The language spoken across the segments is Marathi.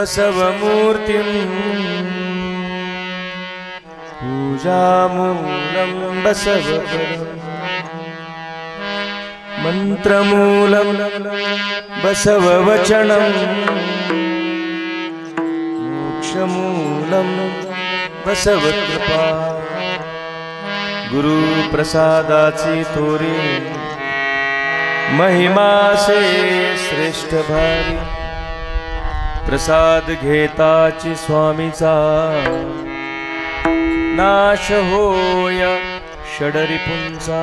बसवमूर्तिं पूजामूलं बसवपदं मंत्रमूलं बसववचनं मोक्षमूलं बसवकृपा गुरु प्रसादाची थोरी महिमा से श्रेष्ठ भारी प्रसाद घेताची स्वामीचा नाश होय षडरिपुंचा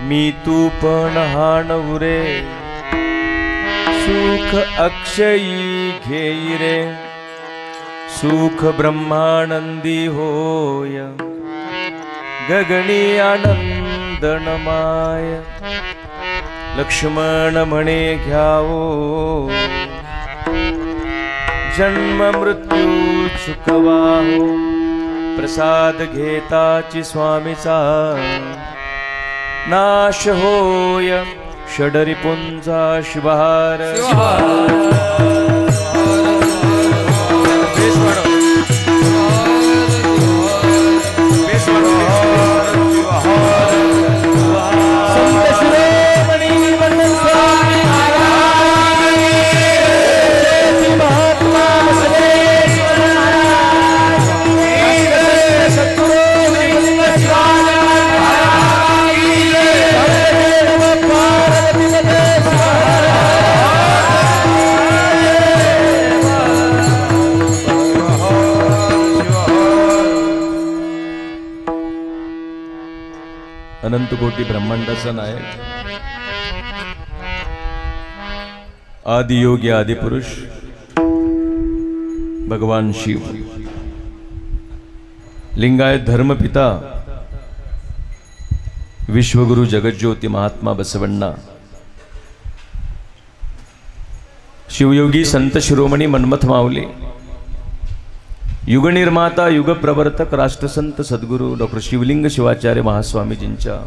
मी तू पण हाण उरे सुख अक्षयी घेई रे सुख ब्रह्मानंदी होय गगनी आनंदनमाय लक्ष्मण म्हणे घ्यावो जन्म मृत्यू चुकवाहो प्रसाद घेताची स्वामीचा नाश होय षडरिपुंचा शिवहार अनंत कोटी ब्रह्मांडाचा नायक आदियोगी आदिपुरुष भगवान शिव लिंगायत धर्मपिता विश्वगुरु जगज्योती महात्मा बसवण्णा शिवयोगी संत शिरोमणी मन्मथ माऊली युगनिर्माता युगप्रवर्तक राष्ट्रसंत सद्गुरु डॉक्टर शिवलिंग शिवाचार्य महास्वामीजींच्या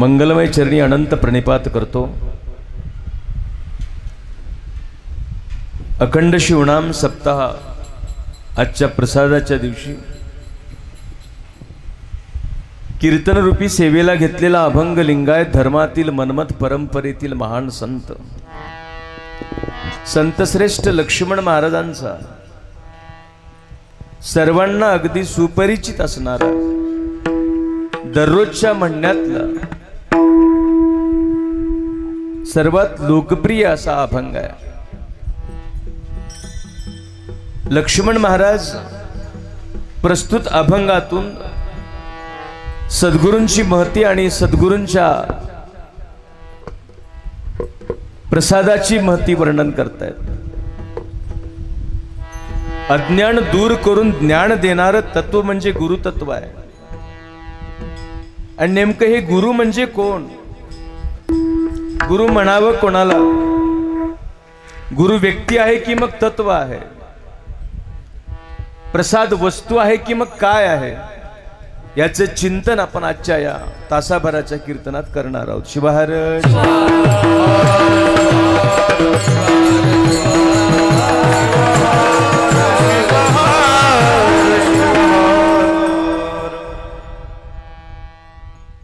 मंगलमय चरणी अनंत प्रणिपात करतो। अखंड शिवनाम सप्ताह आजच्या प्रसादाच्या दिवशी कीर्तन रूपी सेवेला घेतलेला अभंग लिंगायत धर्मातील मन्मथ परंपरेतील महान संत संतश्रेष्ठ लक्ष्मण महाराजांचा सर्वांना अगदी सुपरिचित असणारा दररोजच्या म्हणण्यातला सर्वात लोकप्रिय असा अभंग आहे। लक्ष्मण महाराज प्रस्तुत अभंगातून सद्गुरूंची महती आणि सद्गुरूंच्या प्रसादाची महती वर्णन करतायत। अज्ञान दूर करून ज्ञान देणारं तत्व म्हणजे गुरुतत्व आहे। आणि नेमकं हे गुरु म्हणजे कोण? गुरु म्हणावं कोणाला? गुरु व्यक्ती आहे की मग तत्व आहे? प्रसाद वस्तू आहे की मग काय आहे? याचे चिंतन आपण आजच्या या तासाभराच्या कीर्तनात करणार आहोत। शिवहार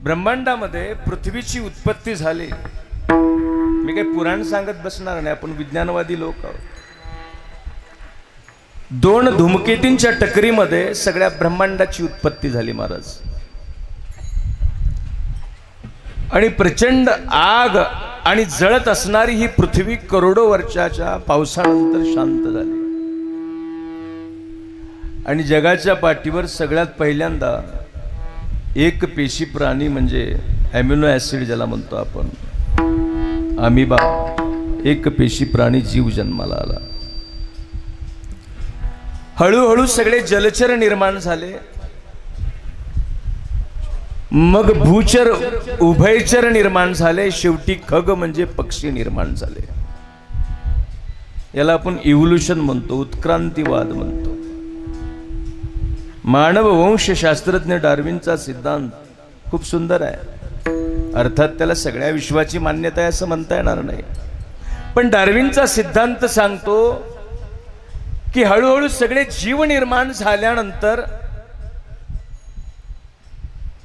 ब्रह्मांडामध्ये पृथ्वीची उत्पत्ती झाली। मी काही पुराण सांगत बसणार नाही, आपण विज्ञानवादी लोक आहोत। दोन धूमकेतींच्या टकरीमध्ये सगळ्या ब्रह्मांडाची उत्पत्ती झाली महाराज। आणि प्रचंड आग आणि जळत असणारी ही पृथ्वी करोडो वर्षाच्या पावसानंतर शांत झाली। आणि जगाच्या पाठीवर सगळ्यात पहिल्यांदा एक पेशी प्राणी म्हणजे अॅमिनो ऍसिड ज्याला म्हणतो आपण, अमिबा, एक पेशी प्राणी जीव जन्माला आला। हळूहळू सगळे जलचर निर्माण झाले, मग भूचर उभयचर निर्माण झाले, शेवटी खग म्हणजे पक्षी निर्माण झाले। याला आपण इव्होल्यूशन म्हणतो, उत्क्रांतीवाद म्हणतो। मानव वंशशास्त्रज्ञ डार्विनचा सिद्धांत खूप सुंदर आहे, अर्थात त्याला सगळ्या विश्वाची मान्यता आहे असं म्हणता येणार नाही, पण डार्विनचा सिद्धांत सांगतो की हळूहळू सगळे जीव निर्माण झाल्यानंतर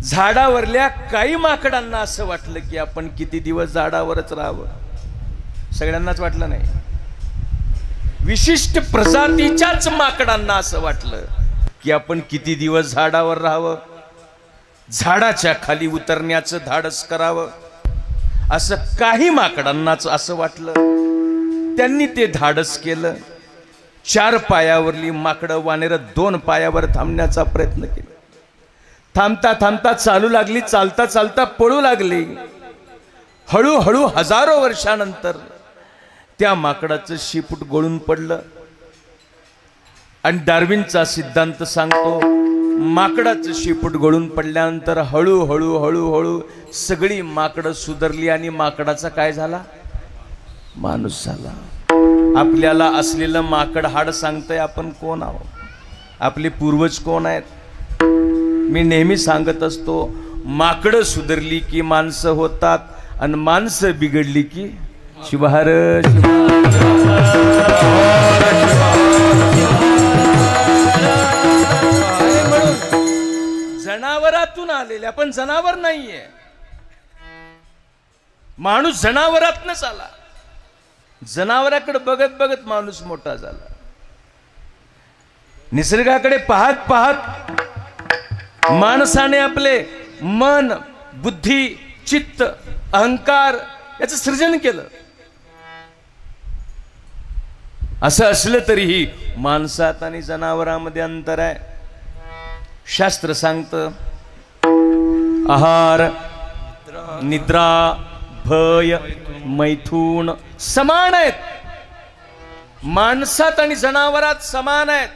झाडावरल्या काही माकडांना असं वाटलं की आपण किती दिवस झाडावरच राहावं. सगळ्यांनाच वाटलं नाही, विशिष्ट प्रजातीच्याच माकडांना असं वाटलं की आपण किती दिवस झाडावर राहावं, झाडाच्या खाली उतरण्याचं धाडस करावं. असं काही माकडांनाच असं वाटलं. त्यांनी ते धाडस केलं. 4 पायावरली माकडं वानेर 2 पायावर थांबण्याचा प्रयत्न केला. थांबता थांबता चालू लागली, चालता चालता पळू लागली. हळूहळू हजारो वर्षानंतर त्या माकडाचं शेपूट गळून पडलं. आणि डार्विनचा सिद्धांत सांगतो माकडाचं शेपूट गळून पडल्यानंतर हळूहळू हळूहळू सगळी माकडं सुधारली आणि माकडाचा काय झाला, माणूस झाला. आपल्याला असलेलं माकड हाड सांगतंय आपण कोण आहोत, आपले पूर्वज कोण आहेत. मी नेहमी सांगत असतो, माकडं सुधारली की माणसं होतात आणि माणसं बिघडली की शिवहर जनावरातून आलेल्या, पण जनावर नाहीये. माणूस जनावरातनच आला. जनावराकडे बघत बघत माणूस मोठा झाला. निसर्गाकडे पाहत पाहत माणसाने आपले मन, बुद्धी, चित्त, अहंकार याचं सृजन केलं. असं असलं तरीही माणसात आणि जनावरांमध्ये अंतर आहे. शास्त्र सांगतं आहार, निद्रा, भय, मैथून समान आहेत. माणसात आणि जनावरात समान आहेत.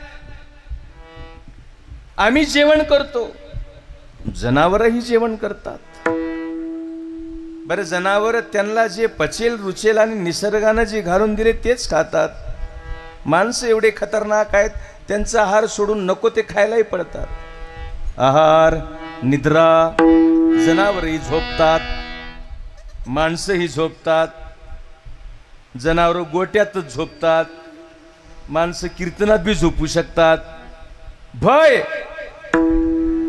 आम्ही जेवण करतो, जनावरही जेवण करतात. बरं, जनावर त्यांना जे पचेल रुचेल आणि निसर्गानं जे घालून दिले तेच खातात. माणसं एवढे खतरनाक आहेत, त्यांचा आहार सोडून नको ते खायलाही पडतात. आहार, निद्रा, जनावरही झोपतात, माणसंही झोपतात. जनावर गोट्यातच झोपतात, माणसं कीर्तनात बी झोपू शकतात. भय,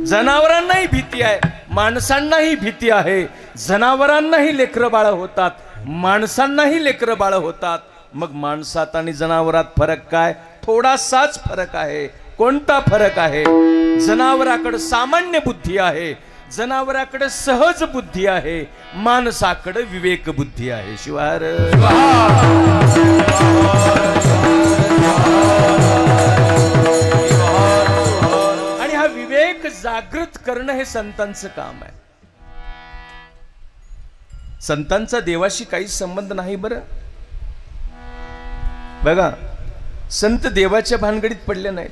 जनावरांनाही भीती आहे, माणसांनाही भीती आहे. जनावरांनाही लेकरं बाळ होतात, माणसांनाही लेकरं बाळ होतात. मग माणसात आणि जनावरात फरक काय? थोडासाच फरक आहे. कोणता फरक आहे? जनावराकडे सामान्य बुद्धी आहे, जनावराकडे सहज बुद्धी आहे, माणसाकडे विवेक बुद्धी आहे. शिवार आणि हा विवेक जागृत करणं हे संतांचं काम आहे. संतांचा देवाशी काही संबंध नाही. बरं बघा, संत देवाच्या भानगडीत पडले नाहीत.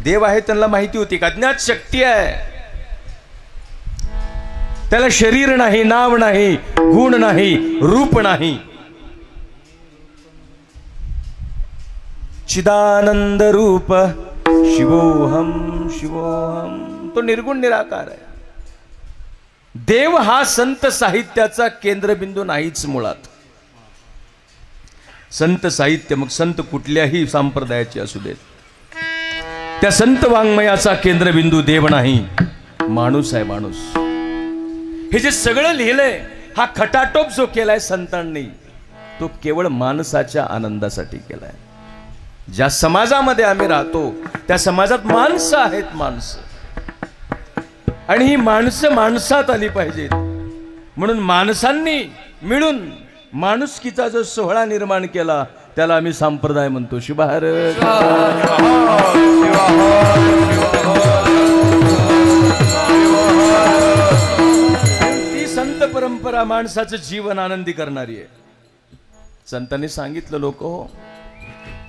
देव आहे त्यांना माहिती होती, अज्ञात शक्ती आहे, त्याला शरीर नाही, नाव नाही, गुण नाही, रूप नाही. चिदानंद रूप शिवोहम शिवोहम, तो निर्गुण निराकार आहे. देव हा संत साहित्याचा केंद्रबिंदू नाहीच मुळात. संत साहित्य, मग संत कुठल्याही संप्रदायाचे असू देत, त्या संत वाङ्मयाचा केंद्रबिंदू देव नाही, माणूस आहे. माणूस हे जे सगळं लिहिलंय, हा खटाटोप जो केलाय संतांनी, तो केवळ माणसाच्या आनंदासाठी केलाय. ज्या समाजामध्ये आम्ही राहतो त्या समाजात माणसं आहेत, माणसं, आणि ही माणसं माणसात आली पाहिजेत. म्हणून माणसांनी मिळून माणुसकीचा जो सोहळा निर्माण केला त्याला आम्ही संप्रदाय म्हणतो. शिवहर ती संत परंपरा माणसाचं जीवन आनंदी करणारी आहे. संतांनी सांगितलं, लोक हो,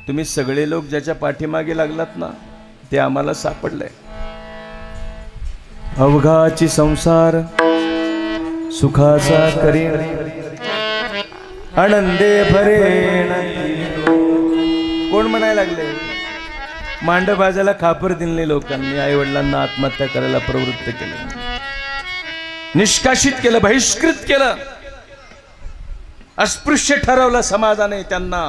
तुम्ही सगळे लोक ज्याच्या पाठीमागे लागलात ना, ते आम्हाला सापडलंय. अवघाची संसार सुखाचा करीन, आनंदे भरेन. कोण म्हणायला लागले? मांडबाजाला खापर दिले लोकांनी, आई वडिलांना आत्महत्या करायला प्रवृत्त केलं, निष्कासित केलं, बहिष्कृत केलं. अस्पृश्य ठरवलं समाजाने त्यांना.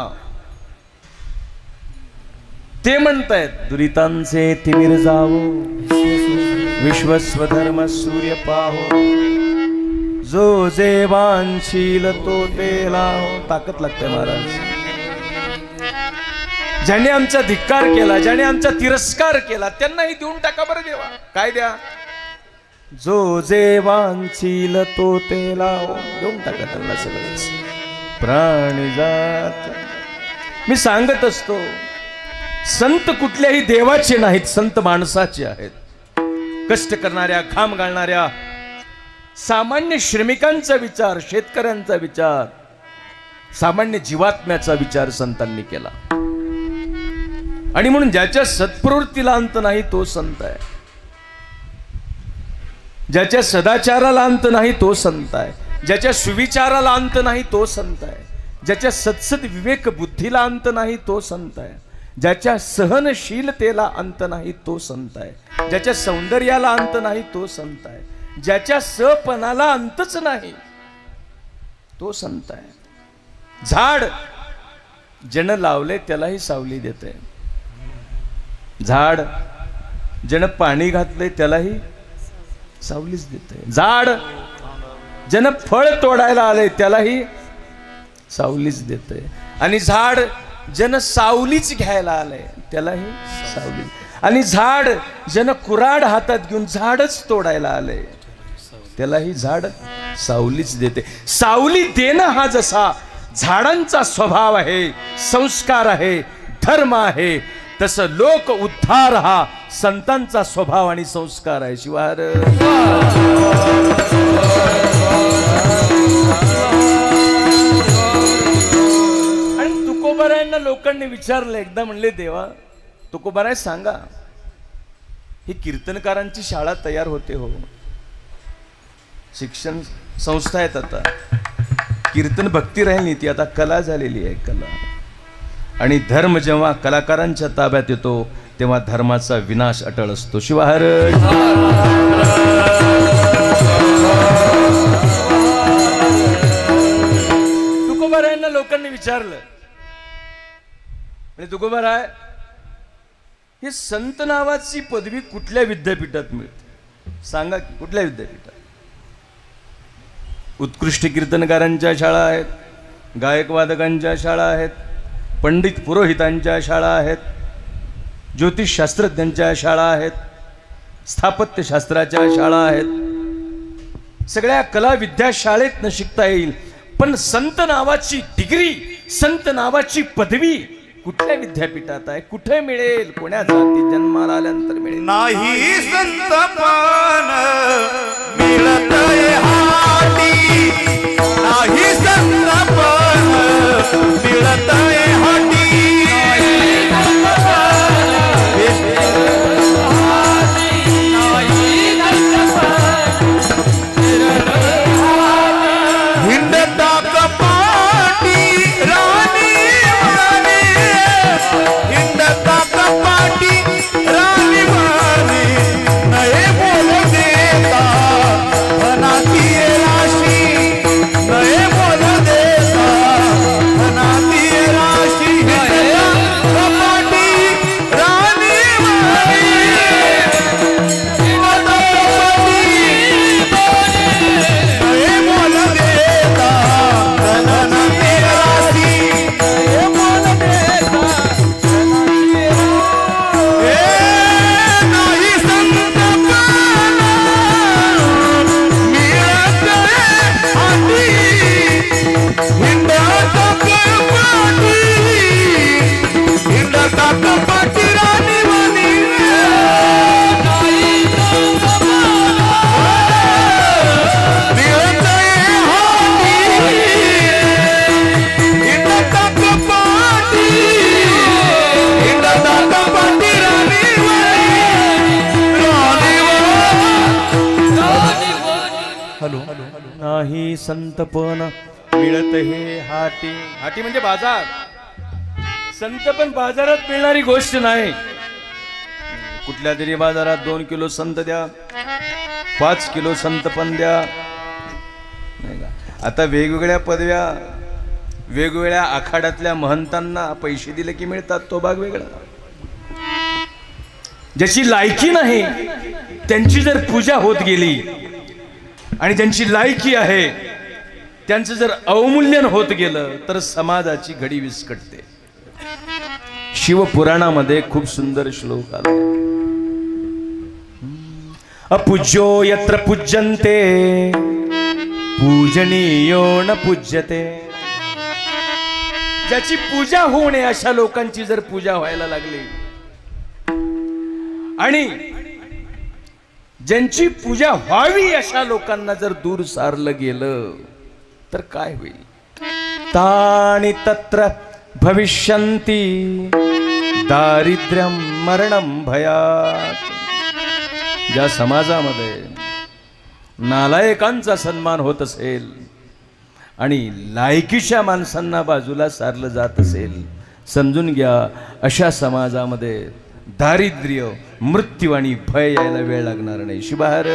ते म्हणतायत दुरितांचे तिमिर जावो, विश्वस्वधर्म सूर्य पाहो, जो जे वांछील तो ते लाहो. ताकद लागते महाराज. ज्याने आमचा धिक्कार केला, ज्याने आमचा तिरस्कार केला, त्यांनाही देऊन टाका बरं देवा. काय द्या? जो जे वांछील तो ते लाहो. देऊन टाका त्यांना सगळंच. प्राणी जात. मी सांगत असतो, संत कुठल्याही देवाचे नाहीत, संत माणसाचे आहेत. कष्ट करणाऱ्या, घाम गाळणाऱ्या सामान्य श्रमिकांचा विचार, शेतकऱ्यांचा विचार, सामान्य जीवात्म्याचा विचार संतांनी केला. आणि म्हणून ज्याच्या सत्प्रवृत्तीला अंत नाही तो संत आहे. ज्याच्या सदाचाराला अंत नाही तो संत आहे. ज्याच्या सुविचाराला अंत नाही तो संत आहे. ज्याच्या सत्सद विवेक बुद्धीला अंत नाही तो संत आहे. ज्याच्या सहनशीलतेला अंत नाही तो संत आहे. ज्याच्या सौंदर्याला अंत नाही तो संत आहे. ज्याच्या सपणाला अंतच नाही तो संत आहे. झाड ज्यानं लावले त्यालाही सावली देते. झाड ज्यानं पाणी घातले त्यालाही सावलीच देते. झाड ज्यानं फळ तोडायला आले त्यालाही सावलीच देते. आणि झाड ज्यानं सावलीच घ्यायला आले त्यालाही सावली. आणि झाड ज्यानं कुऱ्हाड हातात घेऊन झाडच तोडायला आले त्यालाही झाड सावलीच देते. सावली देणं हा जसा झाडांचा स्वभाव आहे, संस्कार आहे, धर्म आहे, तसं लोक उद्धार हा संतांचा स्वभाव आणि संस्कार आहे. शिवार आणि तुकोबारायांना लोकांनी विचारलं एकदा, म्हणले देवा तुकोबाराय सांगा, ही कीर्तनकारांची शाळा तयार होते हो, शिक्षण संस्था आहेत, आता कीर्तन भक्ती राहिली नाही, ती आता कला झालेली आहे, कला. आणि धर्म जेव्हा कलाकारांच्या ताब्यात येतो तेव्हा धर्माचा विनाश अटळ असतो. शिवाहर तुकोबारायांना लोकांनी विचारलं, म्हणजे तुकोबाराय हे संत नावाची पदवी कुठल्या विद्यापीठात मिळते सांगा की, कुठल्या विद्यापीठात? उत्कृष्ट कीर्तनकारांच्या शाळा आहेत, गायकवादकांच्या शाळा आहेत, पंडित पुरोहितांच्या शाळा आहेत, ज्योतिषशास्त्रज्ञांच्या शाळा आहेत, स्थापत्यशास्त्राच्या शाळा आहेत. सगळ्या कला विद्या शाळेत न शिकता येईल, पण संत नावाची डिग्री, संत नावाची पदवी कुठल्या विद्यापीठात आहे, कुठे मिळेल, कोण्या जाती जन्माला आल्यानंतर मिळेल? नाही संतपण मिळतय हाती, नाही संतपण मिळतय हाती, हिंडता कपाटी राणी वाणी, हिंडता कपाटी राणी वाणी, नये बोल देता धनाती राशी, नये बोल देता धनाती राशी, हिंडता कपाटी राणी वाणी, हिंडता कपाटी नये बोल देता धनाती राशी, नये बोल देता नाही संतपण मिळतय हाती, हिंडता कपाटी, हिंडता कपाटी राणी वाणी, नाही संतपण मिळतय हाती, हिंडता कपाटी, हिंडता कपाटी राणी वाणी, राणी वाणी. नाही संतपण मिळत हे हाटी. हाटी म्हणजे बाजार. संतपण बाजारात मिळणारी गोष्ट नाही. कुठल्या तरी बाजारात 2 किलो संत द्या, 5 किलो संतपण द्या, नाही का? आता वेगवेगळ्या पदव्या वेगवेगळ्या आखाड्यातल्या महंतांना पैसे दिले की मिळतात, तो भाग वेगळा. ज्याची लायकी नाही त्यांची जर पूजा होत गेली आणि ज्यांची लायकी आहे त्यांचं जर अवमूल्यन होत गेलं तर समाजाची घडी विस्कटते. शिवपुराणामध्ये खूप सुंदर श्लोक आला. अपूज्यो यत्र पूज्यन्ते पूजनीयो न पूज्यते. ज्याची पूजा होऊ नये अशा लोकांची जर पूजा व्हायला लागली आणि ज्यांची पूजा व्हावी अशा लोकांना जर दूर सारलं गेलं तर काय होईल. तानि तत्र भविष्यन्ति दारिद्र्यं मरणं भयात्. ज्या समाजामध्ये नालायकांचा सन्मान होत असेल आणि लायकीच्या माणसांना बाजूला सारलं जात असेल, समजून घ्या अशा समाजामध्ये दारिद्र्य, मृत्यू आणि भय यायला वेळ लागणार नाही. शिवाहर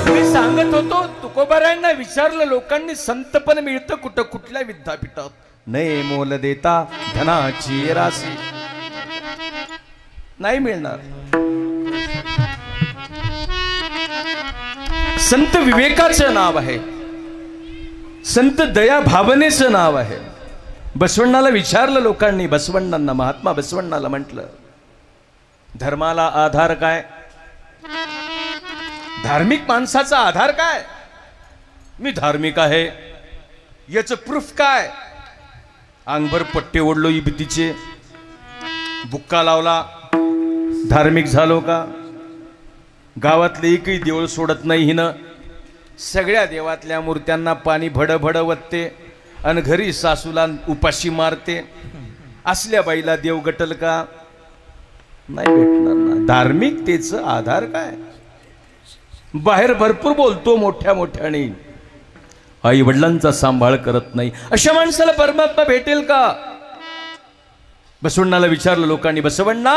मी सांगत होतो, तुकोबारायांना विचारलं लोकांनी, संतपण मिळतं कुठं, कुठल्या विद्यापीठात. नाही मोल देता धनाची राशी, नाही मिळणार. संत विवेकाचं नाव आहे, संत दया भावनेचं नाव आहे. बसवण्णाला विचारलं लोकांनी, बसवण्णांना, महात्मा बसवण्णाला म्हटलं, धर्माला आधार काय, धार्मिक माणसाचा आधार काय. मी धार्मिक आहे याचं प्रूफ काय. अंगभर पट्टे ओढलो इबतीचे, बुक्का लावला, धार्मिक झालो का. गावातले एकही देऊळ सोडत नाही हिनं, सगळ्या देवातल्या मूर्त्यांना पाणी भडभड वतते आणि घरी सासूला उपाशी मारते. असल्या बाईला देव गटल का, नाही भेटणार ना. धार्मिकतेचं आधार काय. बाहेर भरपूर बोलतो मोठ्या मोठ्याने, आई वडिलांचा सांभाळ करत नाही, अशा माणसाला परमात्मा भेटेल का. बसवण्णाला विचारलं लोकांनी, बसवण्णा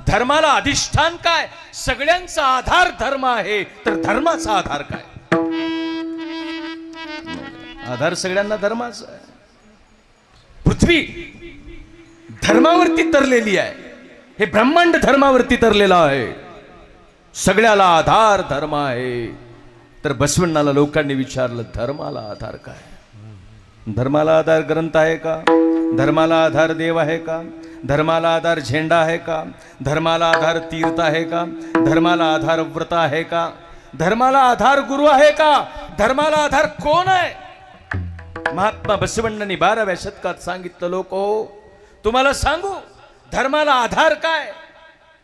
धर्माला अधिष्ठान काय. सगळ्यांचा आधार धर्म आहे, तर धर्माचा आधार काय. आधार सगळ्यांना धर्माचा आहे. पृथ्वी धर्मावरती तरलेली आहे, हे ब्रह्मांड धर्मावरती तरलेला आहे, सगळ्याला आधार धर्म आहे. तर बसवण्णाला लोकांनी विचारलं, धर्माला आधार काय. धर्माला आधार ग्रंथ आहे का, धर्माला आधार देव आहे का, धर्माला आधार झेंडा आहे का, धर्माला आधार तीर्थ आहे का, धर्माला आधार व्रत आहे का, धर्माला आधार गुरु आहे का, धर्माला आधार कोण आहे. महात्मा बसवण्णांनी 12व्या शतकात सांगितलं, लोक हो तुम्हाला सांगू धर्माला आधार काय.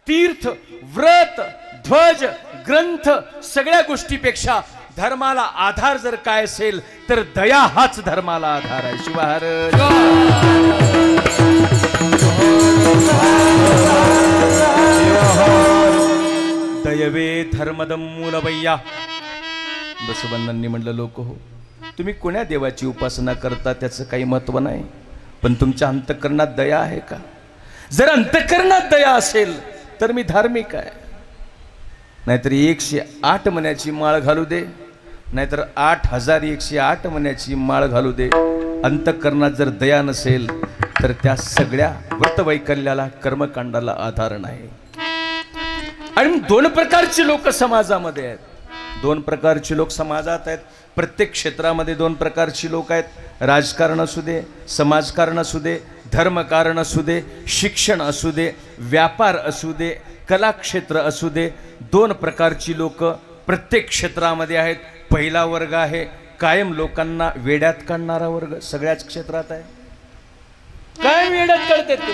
तीर्थ, व्रत, ध्वज, ग्रंथ, सगळ्या गोष्टीपेक्षा धर्माला आधार जर काय असेल तर दया हाच धर्माला आधार आहे. शिवाहर दयवे धर्मदम मूलवय्या. बसवण्णांनी म्हणलं, लोक हो तुम्ही कोण्या देवाची उपासना करता त्याचं काही महत्व नाही, पण तुमच्या अंतःकरणात दया आहे का. जर अंतःकरणात दया असेल तर मी धार्मिक आहे. नाहीतर 108 मण्याची माळ घालू दे, नाहीतर 8108 मण्याची माळ घालू दे, अंतःकरणात जर दया नसेल तर त्या सगळ्या व्रतवैकल्याला, कर्मकांडाला आधार नाही. आणि 2 प्रकारचे लोक समाजामध्ये आहेत. 2 प्रकारचे लोक समाजात आहेत. प्रत्येक क्षेत्रामध्ये 2 प्रकारची लोक आहेत. राजकारण असू दे, समाजकारण असू दे, धर्मकारण असू दे, शिक्षण असू दे, व्यापार असू दे, कलाक्षेत्र असू दे, 2 प्रकारची लोक प्रत्येक क्षेत्रामध्ये आहेत. पहिला वर्ग आहे कायम लोकांना वेड्यात काढणारा वर्ग, सगळ्याच क्षेत्रात आहे. काय वेड्यात काढतात ते,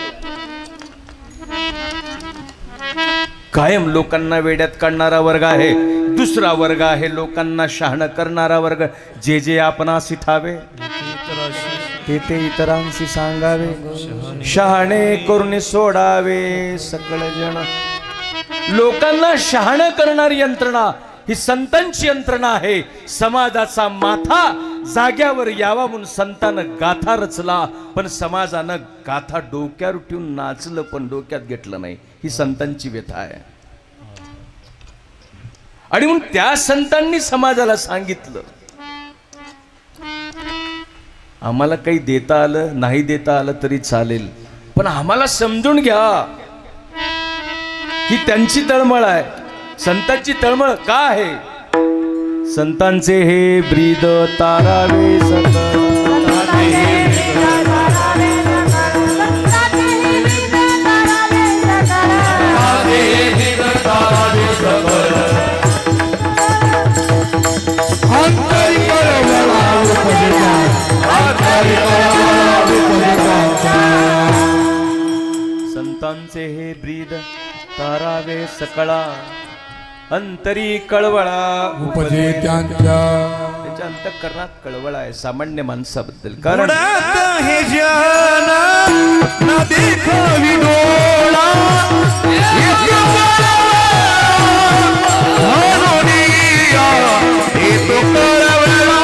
कायम लोकांना वेड्यात काढणारा वर्ग आहे. दुसरा वर्ग आहे लोकांना शहाणं करणारा वर्ग. जे जे आपणासी ठावे ते ते इतरांशी सांगावे, शहाणे करून सोडावे सकळ जण. लोकांना शहाणं करणारी यंत्रणा ही संतांची यंत्रणा आहे. समाजाचा माथा जाग्यावर यावा म्हणून संतानं गाथा रचला, पण समाजानं गाथा डोक्यावर ठेवून नाचलं पण डोक्यात घेतलं नाही. ही संतांची व्यथा आहे. आणि म्हणून त्या संतांनी समाजाला सांगितलं, आम्हाला काही देता आलं नाही देता आलं तरी चालेल, पण आम्हाला समजून घ्या ही त्यांची तळमळ आहे. संतांची तळमळ का आहे? संतांचे हे ब्रीद तारावे सकळ, संतांचे हे ब्रीद तारावे सकळा, अंतरी कळवळा उपजे त्यांच्या. त्याच्या अंतःकरणात कळवळ आहे सामान्य माणसाबद्दल. कारण हे जन न देखावी डोळा, हे तो कळवळा.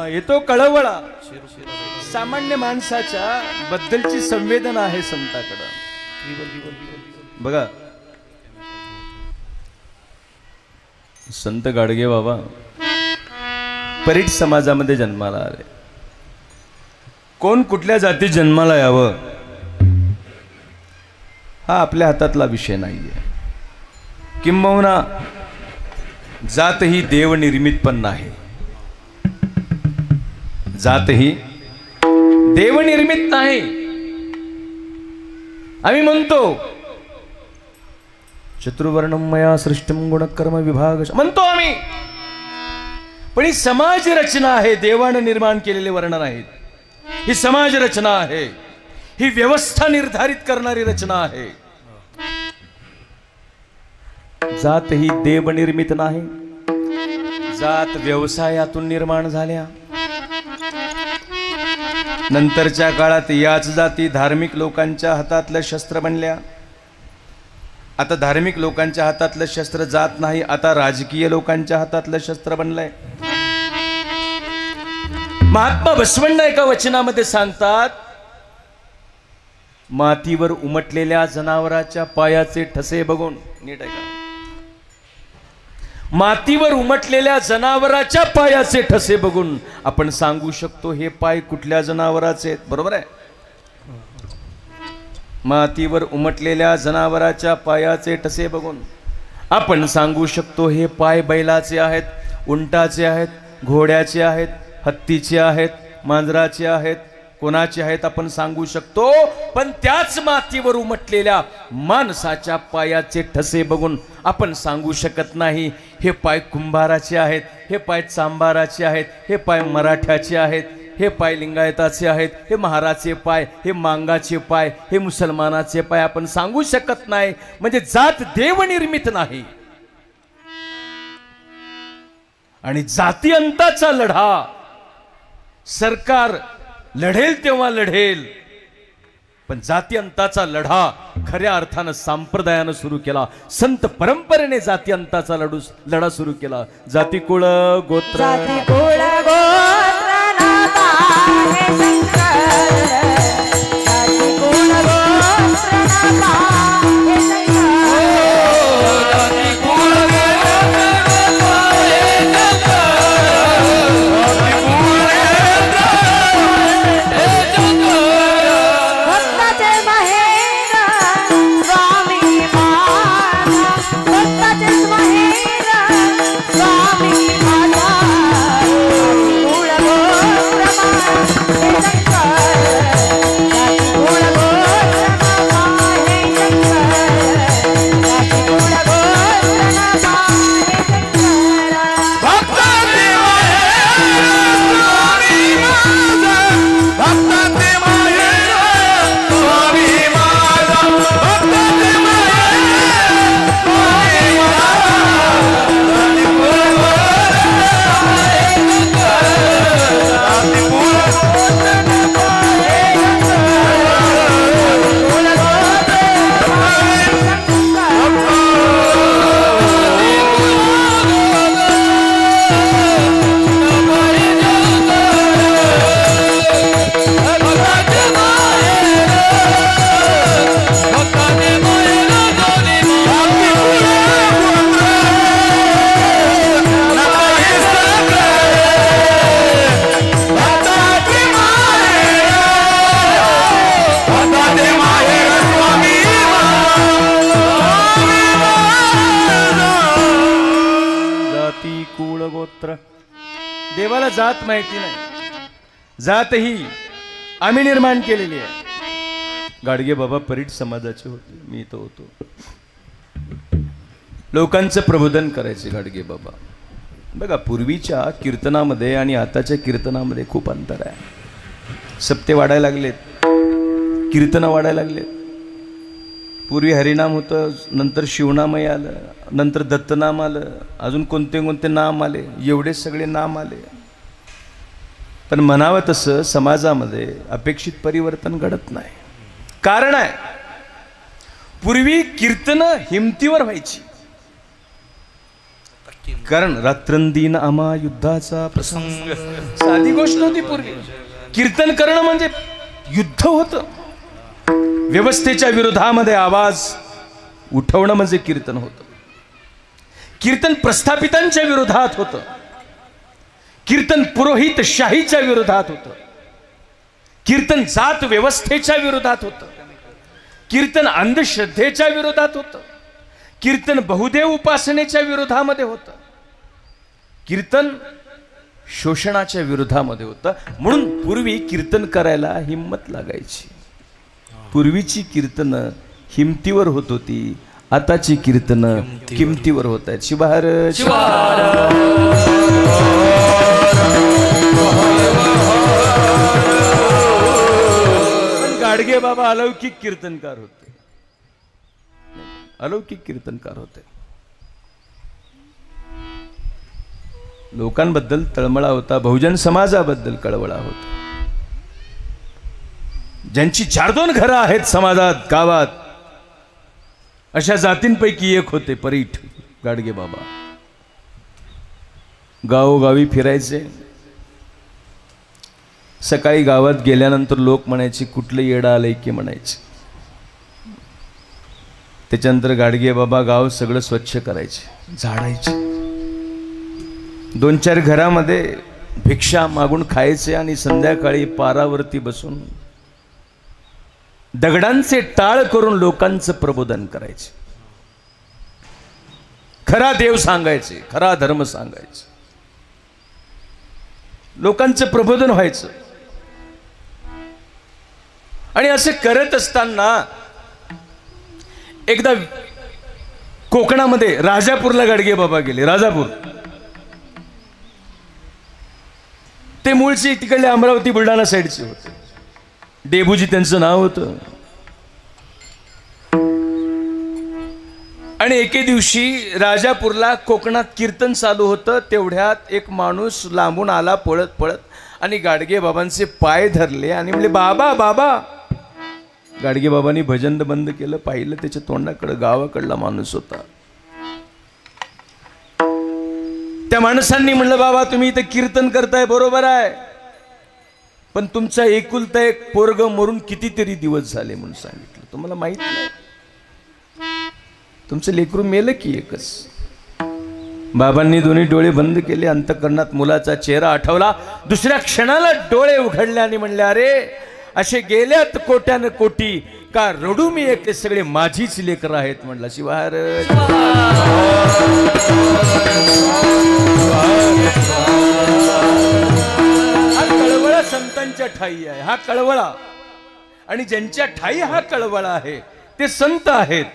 येतो कळवळा. सामान्य माणसाच्या बद्दलची संवेदना आहे संताकडं. बघा संत गाडगे बाबा परीट समाजामध्ये जन्माला आले. कोण कुठल्या जातीत जन्माला यावं हा आपल्या हातातला विषय नाहीये. किंबहुना जात ही देवनिर्मित पण नाही. जात ही देवनिर्मित नाही. आम्ही म्हणतो चतुर्वर्णम मया सृष्टम गुणकर्म विभाग म्हणतो आम्ही, पण ही समाज रचना आहे. देवानं निर्माण केलेले वर्ण नाहीत. ही समाज रचना आहे. ही व्यवस्था निर्धारित करणारी रचना आहे. जात ही देवनिर्मित नाही. जात व्यवसायातून निर्माण झाल्या. नंतरच्या काळात याच जाती धार्मिक लोकांच्या हातातलं शस्त्र बनल्या. आता धार्मिक लोकांच्या हातातलं शस्त्र जात नाही, आता राजकीय लोकांच्या हातातलं शस्त्र बनलंय. महात्मा बसवण्ण एका वचनामध्ये सांगतात, मातीवर उमटलेल्या जनावराच्या पायाचे ठसे बघून, नीट ऐका, मातीवर उमटलेल्या जनावराच्या पायाचे ठसे बघून आपण सांगू शकतो हे पाय कुठल्या जनावराचे आहेत. बरोबर आहे. मातीवर उमटलेल्या जनावराच्या पायाचे ठसे बघून आपण सांगू शकतो हे पाय बैलाचे आहेत, उंटाचे आहेत, घोड्याचे आहेत, हत्तीचे आहेत, मांजराचे आहेत, कोणाचे आहेत आपण सांगू शकतो. पण त्याच मातीवर उमटलेल्या माणसाच्या पायाचे ठसे बघून आपण सांगू शकत नाही हे पाय कुंभाराचे आहेत, हे पाय चांबाराचे आहेत, हे पाय मराठ्याचे आहेत, हे पाय लिंगायताचे आहेत, हे महाराचे पाय, हे मांगाचे पाय, हे मुसलमानाचे पाय आपण सांगू शकत नाही. म्हणजे जात देवनिर्मित नाही. आणि जाती अंताचा लढा सरकार लढेल तेव्हा लढेल, पण जाती अंताचा लढा खऱ्या अर्थानं संप्रदायानं सुरू केला. संत परंपरेने जाती अंताचा लढा सुरू केला. जाती कुळ गोत्र Thank you. देवाला जात माहिती नाही, जात ही आम्ही निर्माण केलेली आहे. गाडगे बाबा परीट समाजाचे होते, मी इथं होतो. लोकांचं प्रबोधन करायचे गाडगे बाबा. बघा, पूर्वीच्या कीर्तनामध्ये आणि आताच्या कीर्तनामध्ये खूप अंतर आहे. सप्ते वाढायला लागलेत, कीर्तनं वाढायला लागलेत. पूर्वी हरिनाम होतं, नंतर शिवनामही आलं, नंतर दत्तनाम आलं, अजून कोणते कोणते नाम आले, एवढे सगळे नाम आले. पण म्हणावं तसं समाजामध्ये अपेक्षित परिवर्तन घडत नाही. कारण आहे, पूर्वी कीर्तनं हिमतीवर व्हायची. कारण रात्रंदिन आम्हा युद्धाचा प्रसंग, साधी गोष्ट नव्हती पूर्वी. कीर्तन करणं म्हणजे युद्ध होतं. व्यवस्थेच्या विरोधामध्ये आवाज उठवणं म्हणजे कीर्तन होतं. कीर्तन प्रस्थापितांच्या विरोधात होतं. कीर्तन पुरोहित शाहीच्या विरोधात होतं. कीर्तन जात व्यवस्थेच्या विरोधात होतं. कीर्तन अंधश्रद्धेच्या विरोधात होतं. कीर्तन बहुदेव उपासनेच्या विरोधामध्ये होतं. कीर्तन शोषणाच्या विरोधामध्ये होतं. म्हणून पूर्वी कीर्तन करायला हिंमत लागायची. पूर्वीची कीर्तनं हिमतीवर होत होती, आताची कीर्तनं किमतीवर होत आहेत. शिवार पण गाडगे बाबा अलौकिक कीर्तनकार होते, अलौकिक कीर्तनकार होते. लोकांबद्दल तळमळा होता, बहुजन समाजाबद्दल कळवळा होता. ज्यांची 4-2 घरं आहेत समाजात, गावात, अशा जातींपैकी एक होते परीठ गाडगे बाबा. गावोगावी फिरायचे. सकाळी गावात गेल्यानंतर लोक म्हणायचे, कुठलं येडं आलंय की म्हणायचे. त्याच्यानंतर गाडगे बाबा गाव सगळं स्वच्छ करायचे, झाडायचे. 2-4 घरामध्ये भिक्षा मागून खायचे आणि संध्याकाळी पारावरती बसून दगडांचे टाळ करून लोकांचं प्रबोधन करायचे. खरा देव सांगायचे, खरा धर्म सांगायचे, लोकांचं प्रबोधन व्हायचं. आणि असे करत असताना एकदा कोकणामध्ये राजापूरला गाडगे बाबा गेले. राजापूर ते मूळचे तिकडले अमरावती बुलढाणा साईडचे होते. डेबूजी त्यांचं नाव होतं. आणि एके दिवशी राजापूरला कोकणात कीर्तन चालू होतं. तेवढ्यात एक माणूस लांबून आला पळत पळत आणि गाडगे बाबांचे पाय धरले आणि म्हणले, बाबा बाबा. गाडगे बाबांनी भजन बंद केलं, पाहिलं त्याच्या तोंडाकडे. गावाकडला माणूस होता. त्या माणसांनी म्हणलं, बाबा तुम्ही इथं कीर्तन करताय बरोबर आहे, पण तुमचा एकुलता एक पोरग मरून कितीतरी दिवस झाले म्हणून सांगितलं. तुम्हाला माहित नाही, तुमचं लेकरू मेलं की एकच. बाबांनी दोन्ही डोळे बंद केले. अंतःकरणात मुलाचा चेहरा आठवला. दुसऱ्या क्षणाला डोळे उघडले आणि म्हणले, अरे असे गेल्यात कोट्यान कोटी, का रडू मी एक, ते सगळे माझीच लेकर आहेत. म्हणला शिवार. हा कळवळा संतांच्या ठाई आहे, हा कळवळा. आणि ज्यांच्या ठाई हा कळवळा आहे ते संत आहेत.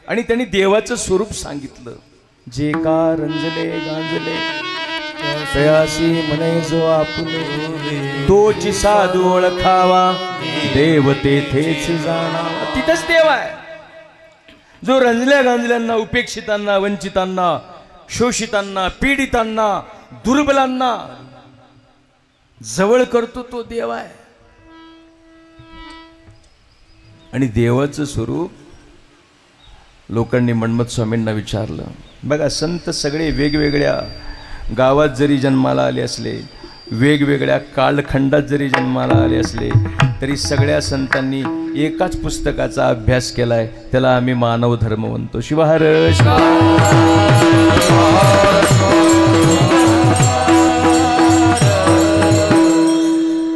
आणि त्यांनी देवाचं स्वरूप सांगितलं. जे का रंजले गांजले प्रयासी म्हणे जो आपुले, तोची साधू ओळखावा देव तेथेच जाणावा. तिथंच देव आहे. जो रंजल्या गांजल्यांना, उपेक्षितांना, वंचितांना, शोषितांना, पीडितांना, दुर्बलांना जवळ करतो तो देव आहे. आणि देवाचं स्वरूप लोकांनी मन्मथ स्वामींना विचारलं. बघा, संत सगळे वेगवेगळ्या गावात जरी जन्माला आले असले, वेगवेगळ्या कालखंडात जरी जन्माला आले असले, तरी सगळ्या संतांनी एकाच पुस्तकाचा अभ्यास केलाय. त्याला आम्ही मानव धर्म म्हणतो. शिवार.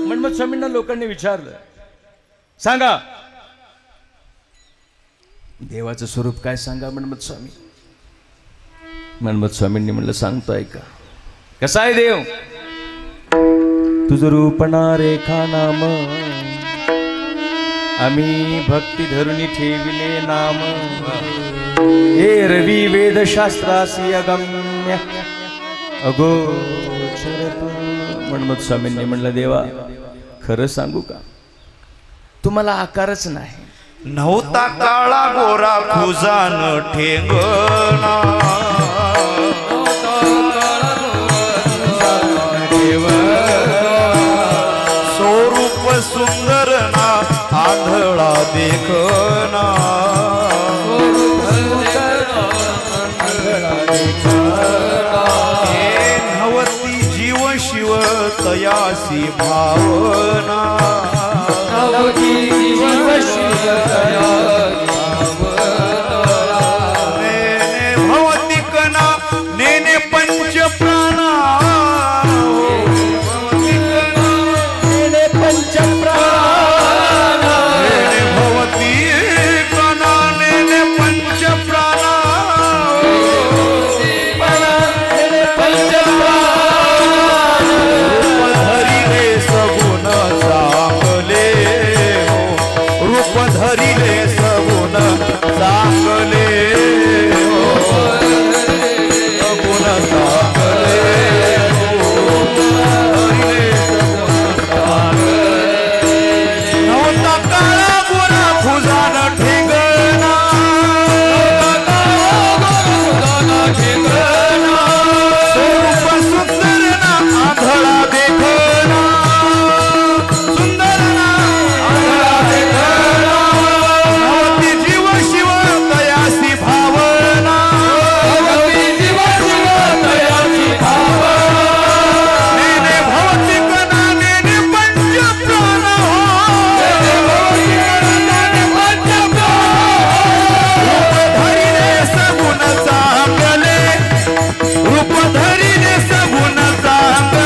मन्मथ स्वामींना लोकांनी विचारलं, सांगा देवाचं स्वरूप काय सांगा मन्मथ स्वामी. मन्मथ स्वामींनी म्हणलं, सांगतो ऐका. कसा आहे देव. तुझ रूपना रेखा नाम आम्ही भक्ती धरुनी ठेविले नाम हे रवी वेद शास्त्रासी अगम्य अगोचर तू. म्हणून स्वामींनी म्हणलं देवा खरं सांगू का तुम्हाला आकारच नाही. नव्हता काळा गोरा खुजान ठेंगणा स्वरूप सुंदर ना आंधळा देखना नवती जीव शिव तयासी भावना भवतिकना नेने पंच प्राणा पंच प्राणा भवतिकना नेने पंच प्राणा हरिले सगुण चांगले रूप धरिले सगुण चांगले सगुण चांगले नव्हता काळा गोरा खुजान ठेंगणा स्वरूप सुंदर ना आंधळा देखना सुंदर ना आंधळा देखना नवती जीव शिव तयासी भावना नेने भवतिकना नेने पंच प्राण रूप धरिले सगुण चांगले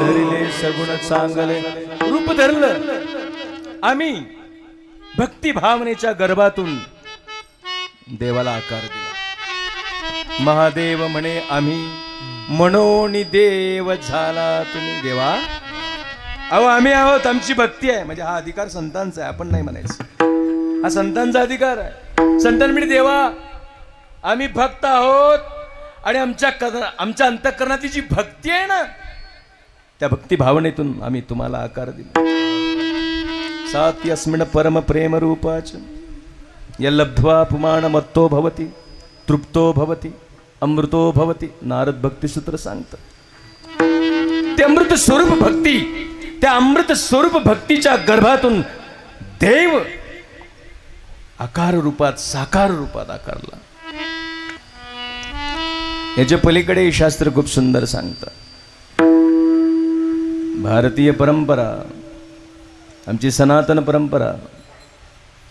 धरिले सगुण चांगले रूप धरलं आम्ही भक्ती भावनेच्या गर्भातून देवाला आकार दिला. महादेव म्हणे आम्ही म्हणून देव झाला तुम्ही देवा. अहो आम्ही आहोत आमची भक्ती आहे म्हणजे हा अधिकार संतांचा आहे आपण नाही म्हणायचं हा संतांचा अधिकार आहे. संतान म्हणजे देवा आम्ही भक्त आहोत आणि आमच्या अंतःकरणातली जी भक्ती आहे ना त्या भक्ती भावनेतून आम्ही तुम्हाला आकार दिला. सात यस्मिन् परम प्रेम रूपाच यल्लब्ध्वा पुमान मत्तो भवति तृप्तो भवति अमृतो भवति. नारद भक्ती सूत्र सांगतात ते अमृत स्वरूप भक्ती त्या अमृत स्वरूप भक्तीच्या गर्भातून देव आकार रूपात साकार रूपात आकारला. याच्या पलीकडे शास्त्र खूप सुंदर सांगतात. भारतीय परंपरा आमची सनातन परंपरा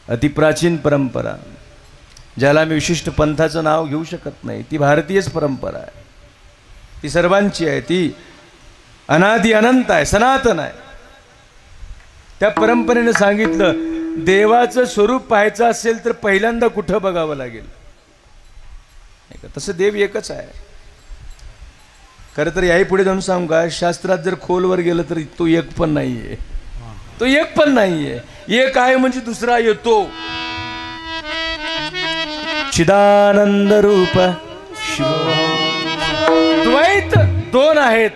अतिप्राचीन परंपरा ज्याला आम्ही विशिष्ट पंथाचं नाव घेऊ शकत नाही ती भारतीयच परंपरा आहे. ती सर्वांची आहे. ती अनादि अनंत आहे सनातन आहे. त्या परंपरेने सांगितलं देवाचं स्वरूप पाहायचं असेल तर पहिल्यांदा कुठं बघावं लागेल. तसं देव एकच आहे. खरं तर याही पुढे जाऊन सांगू का शास्त्रात जर खोलवर गेलं तर तो एक पण नाहीये. तो एक पण नाहीये. एक आहे म्हणजे दुसरा येतो. चिदानंद रूप शिव. द्वैत दोन आहेत.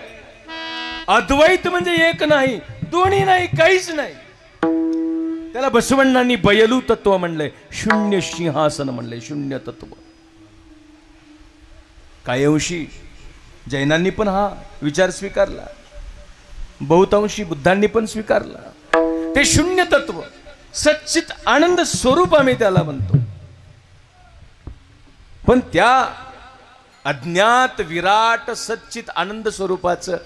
अद्वैत म्हणजे एक नाही दोन्ही नाही काहीच नाही. त्याला बसवण्णांनी बयलू तत्व म्हणलंय. शून्य सिंहासन म्हणलंय. शून्य तत्व. काही अंशी जैनांनी पण हा विचार स्वीकारला. बहुतांशी बुद्धांनी पण स्वीकारला. ते शून्य तत्व सच्चित आनंद स्वरूप आम्ही त्याला म्हणतो. पण त्या अज्ञात विराट सच्चित आनंद स्वरूपाचं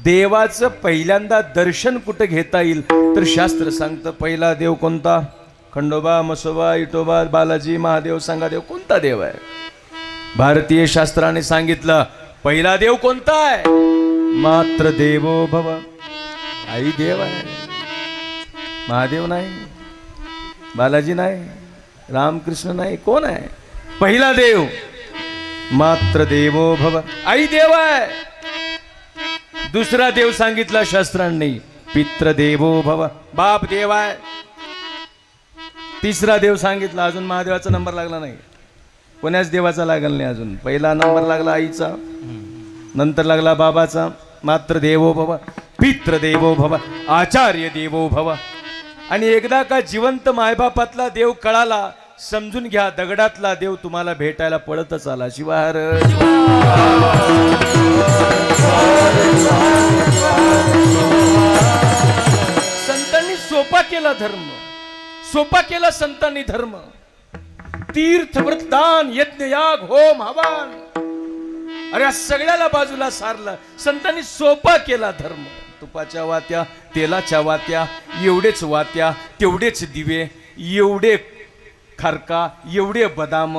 देवाचं पहिल्यांदा दर्शन कुठं घेता येईल तर शास्त्र सांगतं पहिला देव कोणता. खंडोबा मसोबा इटोबा बालाजी महादेव सांगादेव कोणता देव आहे. भारतीय शास्त्राने सांगितलं पहिला देव कोणता आहे. मात्र देवो भव. आई देव आहे. महादेव नाही, बालाजी नाही, रामकृष्ण नाही, कोण आहे? पहिला देव मात्र देवो भव, आई देव आहे. दुसरा देव सांगितला शास्त्रांनी पितृदेवो भव, बाप देव आहे. तिसरा देव सांगितला, अजून महादेवाचा नंबर लागला नाही, कोण्याच देवाचा लागला नाही अजून. पहिला नंबर लागला आईचा, नंतर लागला बाबाचा. मात्र देवो भव, पितृदेवो भव, आचार्य देवो भव. आणि एकदा का जिवंत मायबापातला देव कळाला, समजून घ्या दगडातला देव तुम्हाला भेटायला पळतच आला. शिवार संतांनी सोपा केला धर्म, सोपा केला संतांनी धर्म. तीर्थ व्रतदान यज्ञ याग होम हवन, अरे सगळ्याला बाजूला सारलं. संतांनी सोपा केला धर्म. तुपाच्या वात्या, तेलाच्या वात्या, एवढेच वात्या, तेवढेच दिवे, एवढे खारका, एवढे बदाम,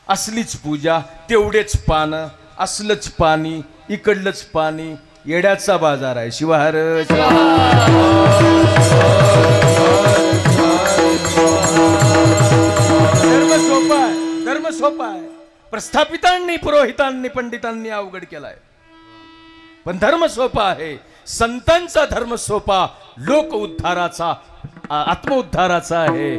असलीच पूजा, तेवढेच पान, असलंच पाणी, इकडलंच पाणी. येड्याचा बाजार आहे. शिवार धर्म सोपा आहे, धर्म सोपा आहे. प्रस्थापितांनी, पुरोहितांनी, पंडितांनी अवघड केलाय, पण धर्म सोपा आहे. संतांचा धर्म सोपा, लोक उद्धाराचा, आत्मोद्धाराचा आहे.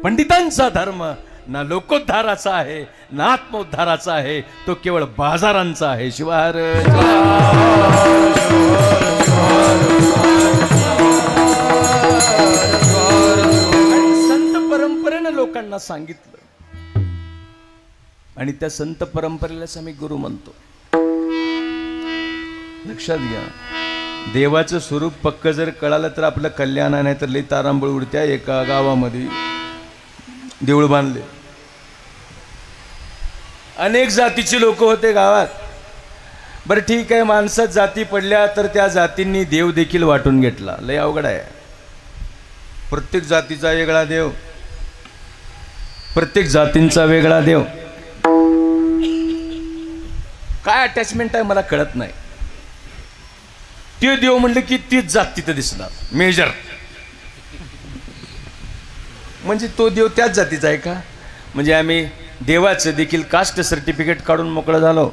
पंडितांचा धर्म ना लोकोद्धाराचा आहे ना आत्मोद्धाराचा आहे, तो केवळ बाजारांचा आहे. शिवार संत परंपरेनं लोकांना सांगितलं, आणि त्या संत परंपरेलाच आम्ही गुरु म्हणतो. लक्षात घ्या, देवाचं स्वरूप पक्क जर कळालं तर आपलं कल्याण आहे. नाही तर लई तारांबळ उडत्या. एका गावामध्ये देऊळ बांधले, अनेक जातीचे लोक होते गावात. बरं ठीक आहे, माणसात जाती पडल्या तर त्या जातींनी देव देखील वाटून घेतला. लय अवघड आहे. प्रत्येक जातीचा वेगळा देव, प्रत्येक जातींचा वेगळा देव. काय अटॅचमेंट आहे मला कळत नाही. ते देव म्हणलं की तीच जात तिथं दिसणार, मेजर. म्हणजे तो देव त्याच जातीचा आहे का? म्हणजे आम्ही देवाचं देखील कास्ट सर्टिफिकेट काढून मोकळं झालो.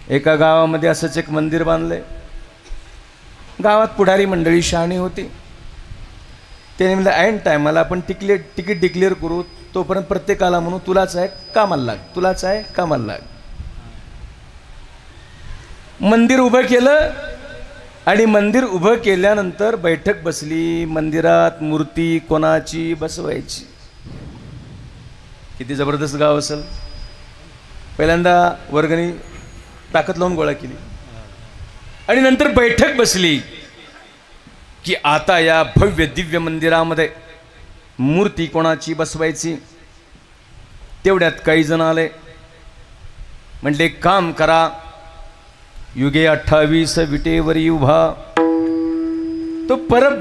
एका गावामध्ये असंच एक मंदिर बांधलंय. गावात पुढारी मंडळी शहाणी होती. त्याने म्हणलं ऐन टायमाला आपण तिकीट डिक्लेअर करू, तोपर्यंत प्रत्येकाला म्हणू तुलाच आहे कामाला लाग, तुलाच आहे कामाला लाग. मंदिर उभं केलं, आणि मंदिर उभं केल्यानंतर बैठक बसली. मंदिरात मूर्ती कोणाची बसवायची. किती जबरदस्त गाव असेल. पहिल्यांदा वर्गणी ताकद लावून गोळा केली, आणि नंतर बैठक बसली की आता या भव्य दिव्य मंदिरामध्ये मूर्ती कोणाची बसवायची. तेवढ्यात काही जण आले, म्हटले काम करा, युगे 28 विटेवरी उभा तो परब